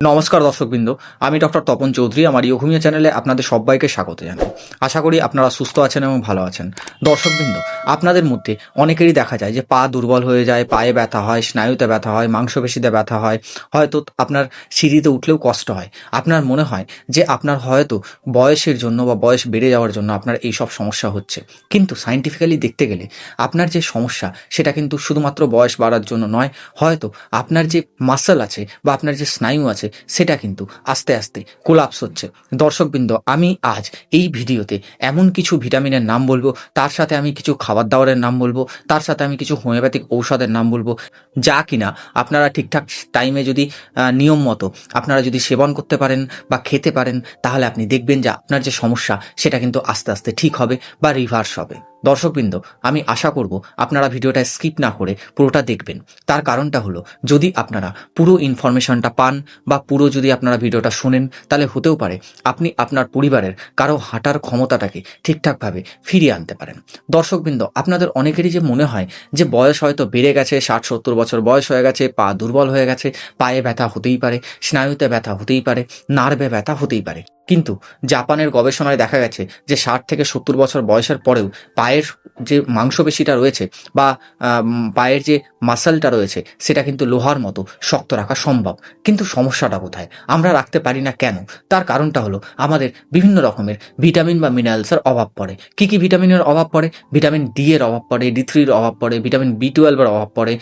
নমস্কার দর্শকবৃন্দ, আমি ডক্টর তপন চৌধুরী। আমার ইয়োঘুমিয়া চ্যানেলে আপনাদের সবাইকে স্বাগত জানাই। আশা করি আপনারা সুস্থ আছেন এবং ভালো আছেন। দর্শকবৃন্দ, আপনাদের মধ্যে অনেকেরই দেখা যায় যে পা দুর্বল হয়ে যায়, পায়ে ব্যথা হয়, স্নায়ুতে ব্যথা হয়, মাংসপেশিতে ব্যথা হয়, হয়তো আপনার সিঁড়িতে উঠলেও কষ্ট হয়। আপনার মনে হয় যে আপনার হয়তো বয়সের জন্য বা বয়স বেড়ে যাওয়ার জন্য আপনার এই সব সমস্যা হচ্ছে। কিন্তু সায়েন্টিফিক্যালি দেখতে গেলে আপনার যে সমস্যা সেটা কিন্তু শুধুমাত্র বয়স বাড়ার জন্য নয়, হয়তো আপনার যে মাসল আছে বা আপনার যে স্নায়ু আছে সেটা কিন্তু আস্তে আস্তে কোলাপস হচ্ছে। দর্শকবৃন্দ, আমি আজ এই ভিডিওতে এমন কিছু ভিটামিনের নাম বলবো, তার সাথে আমি কিছু খাবার দাবারের নাম বলবো, তার সাথে আমি কিছু হোমিওপ্যাথিক ঔষধের নাম বলবো, যা কিনা আপনারা ঠিকঠাক টাইমে যদি নিয়ম মতো আপনারা যদি সেবন করতে পারেন বা খেতে পারেন, তাহলে আপনি দেখবেন যে আপনার যে সমস্যা সেটা কিন্তু আস্তে আস্তে ঠিক হবে বা রিভার্স হবে। দর্শকবৃন্দ, আমি আশা করব আপনারা ভিডিওটা স্কিপ না করে পুরোটা দেখবেন। তার কারণটা হলো, যদি আপনারা পুরো ইনফরমেশনটা পান বা পুরো যদি আপনারা ভিডিওটা শোনেন, তাহলে হতেও পারে আপনি আপনার পরিবারের কারো হাঁটার ক্ষমতাটাকে ঠিকঠাকভাবে ফিরিয়ে আনতে পারেন। দর্শকবৃন্দ, আপনাদের অনেকেরই যে মনে হয় যে বয়স হয়তো বেড়ে গেছে, 60-70 বছর বয়স হয়ে গেছে, পা দুর্বল হয়ে গেছে, পায়ে ব্যথা হতেই পারে, স্নায়ুতে ব্যথা হতেই পারে, নার্ভে ব্যথা হতেই পারে। কিন্তু জাপানের গবেষণায় দেখা গেছে যে 60 থেকে 70 বছর বয়সের পরেও পায়ের যে মাংসপেশিটা রয়েছে বা পায়ের যে মাসলটা রয়েছে সেটা কিন্তু লোহার মতো শক্ত রাখা সম্ভব। কিন্তু সমস্যাটা কোথায়? আমরা রাখতে পারি না কেন? তার কারণটা হলো আমাদের বিভিন্ন রকমের ভিটামিন বা মিনারেলসের অভাব পড়ে। কি কি ভিটামিনের অভাব পড়ে? ভিটামিন ডি এর অভাব পড়ে, D3-র অভাব পড়ে, ভিটামিন B12-এর অভাব পড়ে,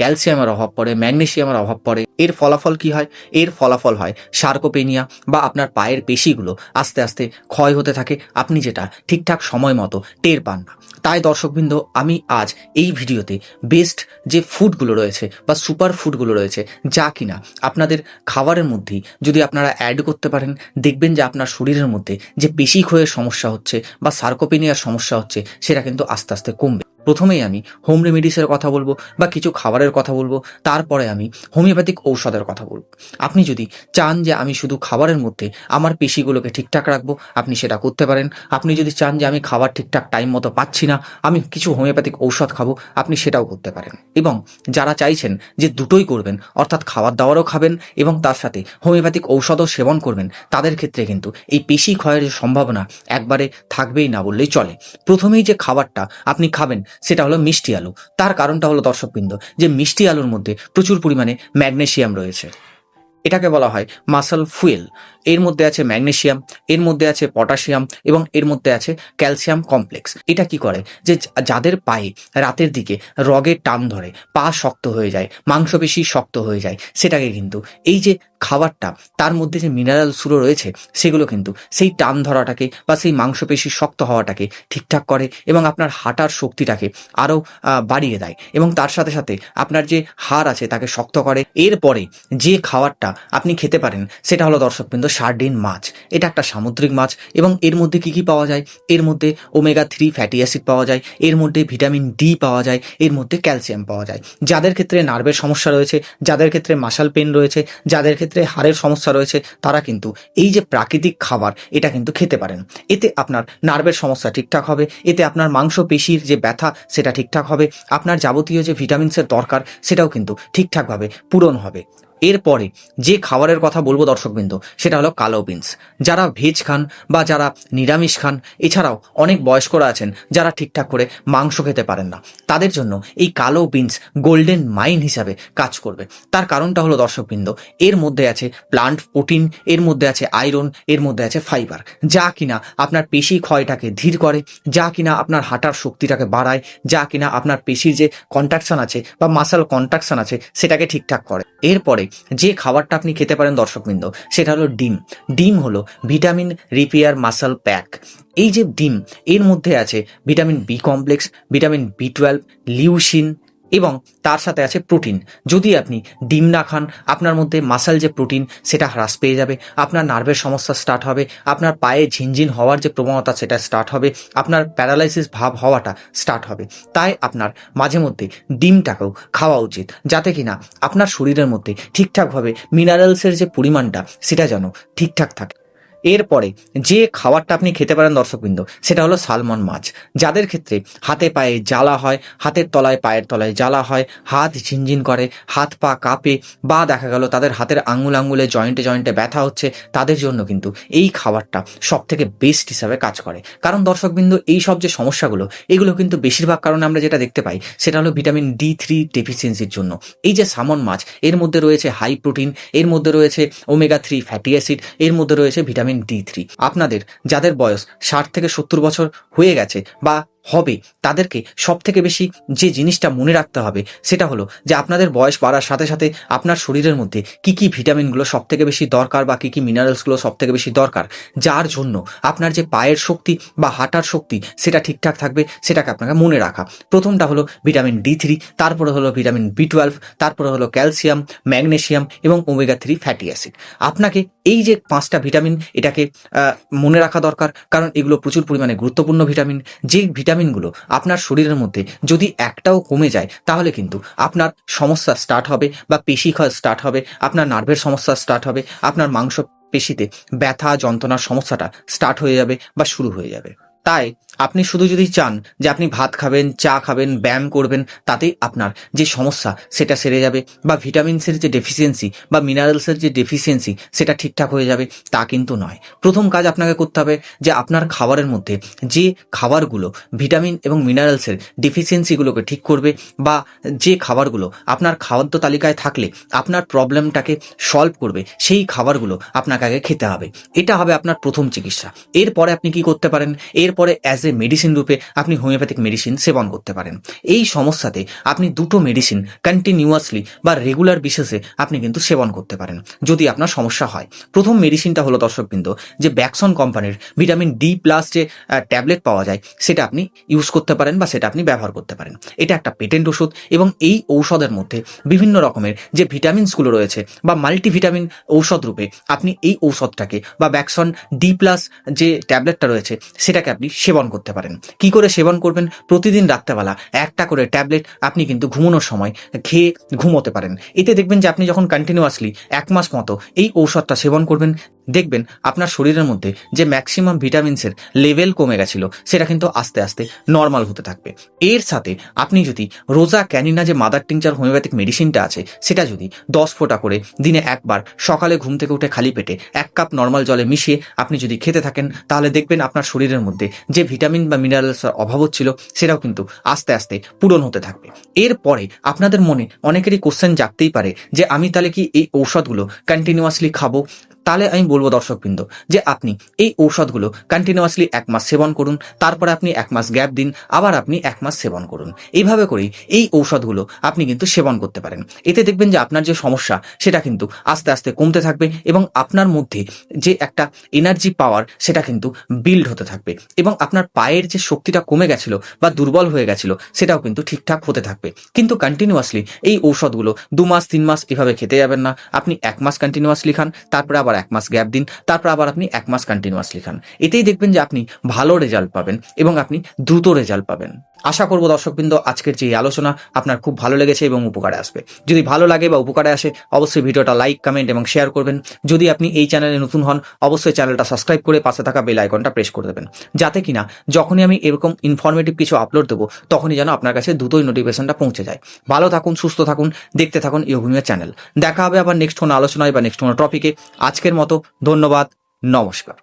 ক্যালসিয়ামের অভাব পড়ে, ম্যাগনেসিয়ামের অভাব পড়ে। এর ফলাফল কি হয়? এর ফলাফল হয় সার্কোপেনিয়া, বা আপনার পায়ের পেশিগুলো আস্তে আস্তে ক্ষয় হতে থাকে, আপনি যেটা ঠিকঠাক সময় মতো টের পান না। তাই দর্শকবৃন্দ, আমি আজ এই ভিডিওতে বেস্ট যে ফুডগুলো রয়েছে বা সুপার ফুডগুলো রয়েছে, যা কিনা আপনাদের খাবারের মধ্যেই যদি আপনারা অ্যাড করতে পারেন, দেখবেন যে আপনার শরীরের মধ্যে যে পেশি ক্ষয়ের সমস্যা হচ্ছে বা সার্কোপেনিয়ার সমস্যা হচ্ছে সেটা কিন্তু আস্তে আস্তে কমবে। প্রথমেই আমি হোম রেমিডিসের কথা বলবো বা কিছু খাবারের কথা বলবো, তারপরে আমি হোমিওপ্যাথিক ঔষধের কথা বলবো। আপনি যদি চান যে আমি শুধু খাবারের মধ্যে আমার পেশিগুলোকে ঠিকঠাক রাখবো, আপনি সেটা করতে পারেন। আপনি যদি চান যে আমি খাবার ঠিকঠাক টাইম মতো পাচ্ছি না, আমি কিছু হোমিওপ্যাথিক ঔষধ খাবো, আপনি সেটাও করতে পারেন। এবং যারা চাইছেন যে দুটোই করবেন, অর্থাৎ খাবার দাবারও খাবেন এবং তার সাথে হোমিওপ্যাথিক ঔষধও সেবন করবেন, তাদের ক্ষেত্রে কিন্তু এই পেশি ক্ষয়ের সম্ভাবনা একবারে থাকবেই না বললেই চলে। প্রথমেই যে খাবারটা আপনি খাবেন সেটা হলো মিষ্টি আলু। তার কারণটা হলো দর্শকবৃন্দ, যে মিষ্টি আলুর মধ্যে প্রচুর পরিমাণে ম্যাগনেসিয়াম রয়েছে। এটাকে বলা হয় মাসল ফুয়েল। এর মধ্যে আছে ম্যাগনেসিয়াম, এর মধ্যে আছে পটাশিয়াম এবং এর মধ্যে আছে ক্যালসিয়াম কমপ্লেক্স। এটা কি করে, যে যাদের পায়ে রাতের দিকে রগের টান ধরে, পা শক্ত হয়ে যায়, মাংসপেশি শক্ত হয়ে যায়, সেটাকে কিন্তু এই যে খাবারটা, তার মধ্যে যে মিনারেলসগুলো রয়েছে সেগুলো কিন্তু সেই টান ধরাটাকে বা সেই মাংসপেশি শক্ত হওয়াটাকে ঠিকঠাক করে এবং আপনার হাঁটার শক্তিটাকে আরও বাড়িয়ে দেয় এবং তার সাথে সাথে আপনার যে হাড় আছে তাকে শক্ত করে। এরপরে যে খাবারটা আপনি খেতে পারেন সেটা হলো দর্শকবৃন্দ সার্ডিন মাছ। এটা একটা সামুদ্রিক মাছ এবং এর মধ্যে কি কি পাওয়া যায়? এর মধ্যে ওমেগা-3 ফ্যাটি অ্যাসিড পাওয়া যায়, এর মধ্যে ভিটামিন ডি পাওয়া যায়, এর মধ্যে ক্যালসিয়াম পাওয়া যায়। যাদের ক্ষেত্রে নার্ভের সমস্যা রয়েছে, যাদের ক্ষেত্রে মাসল পেন রয়েছে, যাদের ক্ষেত্রে হাড়ের সমস্যা রয়েছে, তারা কিন্তু এই যে প্রাকৃতিক খাবার এটা কিন্তু খেতে পারেন। এতে আপনার নার্ভের সমস্যা ঠিকঠাক হবে, এতে আপনার মাংসপেশির যে ব্যথা সেটা ঠিকঠাক হবে, আপনার যাবতীয় যে ভিটামিনসের দরকার সেটাও কিন্তু ঠিকঠাকভাবে পূরণ হবে। এরপরে যে খাবারের কথা বলবো দর্শকবৃন্দ, সেটা হলো কালো বিনস। যারা ভেজ খান বা যারা নিরামিষ খান, এছাড়াও অনেক বয়স্করা আছেন যারা ঠিকঠাক করে মাংস খেতে পারেন না, তাদের জন্য এই কালো বিনস গোল্ডেন মাইন হিসাবে কাজ করবে। তার কারণটা হলো দর্শকবৃন্দ, এর মধ্যে আছে প্লান্ট প্রোটিন, এর মধ্যে আছে আয়রন, এর মধ্যে আছে ফাইবার, যা কিনা আপনার পেশি ক্ষয়টাকে ধীর করে, যা কিনা আপনার হাঁটার শক্তিটাকে বাড়ায়, যা কিনা আপনার পেশির যে কন্ট্রাকশন আছে বা মাসল কন্ট্রাকশন আছে সেটাকে ঠিকঠাক করে। এরপরে যে খাবারটা আপনি খেতে পারেন দর্শকবৃন্দ, সেটা হলো ডিম। ডিম হলো ভিটামিন রিপেয়ার মাসল প্যাক। এই যে ডিম, এর মধ্যে আছে vitamin B complex, vitamin B12, leucine এবং তার সাথে আছে প্রোটিন। যদি আপনি ডিম না খান, আপনার মধ্যে মাসল যে প্রোটিন সেটা হ্রাস পেয়ে যাবে, আপনার নার্ভের সমস্যা স্টার্ট হবে, আপনার পায়ে ঝিনঝিন হওয়ার যে প্রবণতা সেটা স্টার্ট হবে, আপনার প্যারালাইসিস ভাব হওয়াটা স্টার্ট হবে। তাই আপনার মাঝে মধ্যে ডিমটাকেও খাওয়া উচিত, যাতে কিনা আপনার শরীরের মধ্যে ঠিকঠাকভাবে মিনারেলসের যে পরিমাণটা সেটা যেন ঠিকঠাক থাকে। এরপরে যে খাবারটা আপনি খেতে পারেন দর্শকবৃন্দ, সেটা হলো সালমন মাছ। যাদের ক্ষেত্রে হাতে পায়ে জ্বালা হয়, হাতের তলায় পায়ের তলায় জ্বালা হয়, হাত ঝিনঝিন করে, হাত পা কাঁপে, বা দেখা গেল তাদের হাতের আঙুলে জয়েন্টে জয়েন্টে ব্যথা হচ্ছে, তাদের জন্য কিন্তু এই খাবারটা সব থেকে বেস্ট হিসাবে কাজ করে। কারণ দর্শকবৃন্দ, এই সব যে সমস্যাগুলো, এগুলো কিন্তু বেশিরভাগ কারণে আমরা যেটা দেখতে পাই সেটা হলো ভিটামিন D3 ডেফিসিয়েন্সির জন্য। এই যে সালমন মাছ, এর মধ্যে রয়েছে হাই প্রোটিন, এর মধ্যে রয়েছে ওমেগা 3 ফ্যাটি অ্যাসিড, এর মধ্যে রয়েছে ভিটামিন D3। আপনাদের যাদের বয়স 60 থেকে 70 বছর হয়ে গেছে বা হবে, তাদেরকে সব থেকে বেশি যে জিনিসটা মনে রাখতে হবে সেটা হলো যে আপনাদের বয়স বাড়ার সাথে সাথে আপনার শরীরের মধ্যে কি কি ভিটামিনগুলো সব থেকে বেশি দরকার বা কি কি মিনারেলসগুলো সব থেকে বেশি দরকার, যার জন্য আপনার যে পায়ের শক্তি বা হাঁটার শক্তি সেটা ঠিকঠাক থাকবে, সেটাকে আপনাকে মনে রাখা। প্রথমটা হলো ভিটামিন D3, তারপরে হলো ভিটামিন B12, তারপরে হলো ক্যালসিয়াম, ম্যাগনেসিয়াম এবং ওমেগা 3 ফ্যাটি অ্যাসিড। আপনাকে এই যে 5টা ভিটামিন, এটাকে মনে রাখা দরকার, কারণ এগুলো প্রচুর পরিমাণে গুরুত্বপূর্ণ ভিটামিন। যে ভিটামিনগুলো আপনার শরীরের মধ্যে যদি একটাও কমে যায়, তাহলে কিন্তু আপনার সমস্যা স্টার্ট হবে, বা পেশি ক্ষয় স্টার্ট হবে, আপনার নার্ভের সমস্যা স্টার্ট হবে, আপনার মাংস পেশিতে ব্যথা যন্ত্রণার সমস্যাটা স্টার্ট হয়ে যাবে বা শুরু হয়ে যাবে। তাই আপনি শুধু যদি চান যে আপনি ভাত খাবেন, চা খাবেন, ব্যায়াম করবেন, তাতেই আপনার যে সমস্যা সেটা সেরে যাবে, বা ভিটামিনসের যে ডেফিসিয়েন্সি বা মিনারেলসের যে ডেফিসিয়েন্সি সেটা ঠিকঠাক হয়ে যাবে, তা কিন্তু নয়। প্রথম কাজ আপনাকে করতে হবে যে আপনার খাবারের মধ্যে যে খাবারগুলো ভিটামিন এবং মিনারেলসের ডেফিসিয়েন্সিগুলোকে ঠিক করবে, বা যে খাবারগুলো আপনার খাদ্য তালিকায় থাকলে আপনার প্রবলেমটাকে সলভ করবে, সেই খাবারগুলো আপনাকে আগে খেতে হবে। এটা হবে আপনার প্রথম চিকিৎসা। এরপরে আপনি কি করতে পারেন, এরপরে অ্যাজ এ মেডিসিন রূপে আপনি হোমিওপ্যাথিক মেডিসিন সেবন করতে পারেন। এই সমস্যাতে আপনি দুটো মেডিসিন কন্টিনিউয়াসলি বা রেগুলার বেসিসে আপনি কিন্তু সেবন করতে পারেন যদি আপনার সমস্যা হয়। প্রথম মেডিসিনটা হলো দর্শকবৃন্দ, যে ব্যাকসন কোম্পানির ভিটামিন D+ যে ট্যাবলেট পাওয়া যায়, সেটা আপনি ইউজ করতে পারেন বা সেটা আপনি ব্যবহার করতে পারেন। এটা একটা পেটেন্ট ওষুধ, এবং এই ঔষধের মধ্যে বিভিন্ন রকমের যে ভিটামিনসগুলো রয়েছে বা মাল্টিভিটামিন ঔষধ রূপে আপনি এই ঔষধটাকে বা ব্যাকসন D+ যে ট্যাবলেটটা রয়েছে সেটাকে আপনি সেবন করতে পারেন। কি করে সেবন করবেন? প্রতিদিন রাত্রেবেলা একটা করে ট্যাবলেট আপনি কিন্তু ঘুমানোর সময় খেয়ে ঘুমোতে পারেন। এতে দেখবেন যে আপনি যখন কন্টিনিউয়াসলি 1 মাস মতো এই ঔষধটা সেবন করবেন, দেখবেন আপনার শরীরের মধ্যে যে ম্যাক্সিমাম ভিটামিনসের লেভেল কমে গেছিল সেটা কিন্তু আস্তে আস্তে নর্মাল হতে থাকবে। এর সাথে আপনি যদি রোজা ক্যানিনা যে মাদার টিংচার হোমিওপ্যাথিক মেডিসিনটা আছে, সেটা যদি 10 ফোঁটা করে দিনে একবার সকালে ঘুম থেকে উঠে খালি পেটে 1 কাপ নর্মাল জলে মিশিয়ে আপনি যদি খেতে থাকেন, তাহলে দেখবেন আপনার শরীরের মধ্যে যে ভিটামিন বা মিনারেলসের অভাব হচ্ছিল সেটাও কিন্তু আস্তে আস্তে পূরণ হতে থাকবে। এরপরে আপনাদের মনে অনেকেরই কোশ্চেন জাগতেই পারে যে আমি তাহলে কি এই ঔষধগুলো কন্টিনিউয়াসলি খাবো? তাহলে আমি বলবো দর্শকবৃন্দ যে আপনি এই ঔষধগুলো কন্টিনিউয়াসলি 1 মাস সেবন করুন, তারপরে আপনি 1 মাস গ্যাপ দিন, আবার আপনি 1 মাস সেবন করুন। এইভাবে করেই এই ঔষধগুলো আপনি কিন্তু সেবন করতে পারেন। এতে দেখবেন যে আপনার যে সমস্যা সেটা কিন্তু আস্তে আস্তে কমতে থাকবে, এবং আপনার মধ্যে যে একটা এনার্জি পাওয়ার সেটা কিন্তু বিল্ড হতে থাকবে, এবং আপনার পায়ের যে শক্তিটা কমে গেছিল বা দুর্বল হয়ে গেছিল সেটাও কিন্তু ঠিকঠাক হতে থাকবে। কিন্তু কন্টিনিউয়াসলি এই ঔষধগুলো 2 মাস 3 মাস এভাবে খেতে যাবেন না। আপনি 1 মাস কন্টিনিউয়াসলি খান, তারপরে আবার 1 মাস গ্যাপ দিন, তারপর আবার আপনি 1 মাস কন্টিনিউয়াসলি খান। এতেই দেখবেন যে আপনি ভালো রেজাল্ট পাবেন এবং আপনি দ্রুত রেজাল্ট পাবেন। আশা করব দর্শকবৃন্দ আজকের যে আলোচনা আপনার খুব ভালো লেগেছে এবং উপকারে আসবে। যদি ভালো লাগে বা উপকারে আসে, অবশ্যই ভিডিওটা লাইক, কমেন্ট এবং শেয়ার করবেন। যদি আপনি এই চ্যানেলে নতুন হন, অবশ্যই চ্যানেলটা সাবস্ক্রাইব করে পাশে থাকা বেল আইকনটা প্রেস করে দেবেন, যাতে কিনা যখনই আমি এরকম ইনফরমেটিভ কিছু আপলোড দেবো তখনই যেন আপনার কাছে দ্রুতই নোটিফিকেশনটা পৌঁছে যায়। ভালো থাকুন, সুস্থ থাকুন, দেখতে থাকুন ইয়োগভূমিয়া চ্যানেল। দেখা হবে আবার নেক্সট কোনো আলোচনায় বা নেক্সট কোনো টপিকে। আজকের মতো ধন্যবাদ, নমস্কার।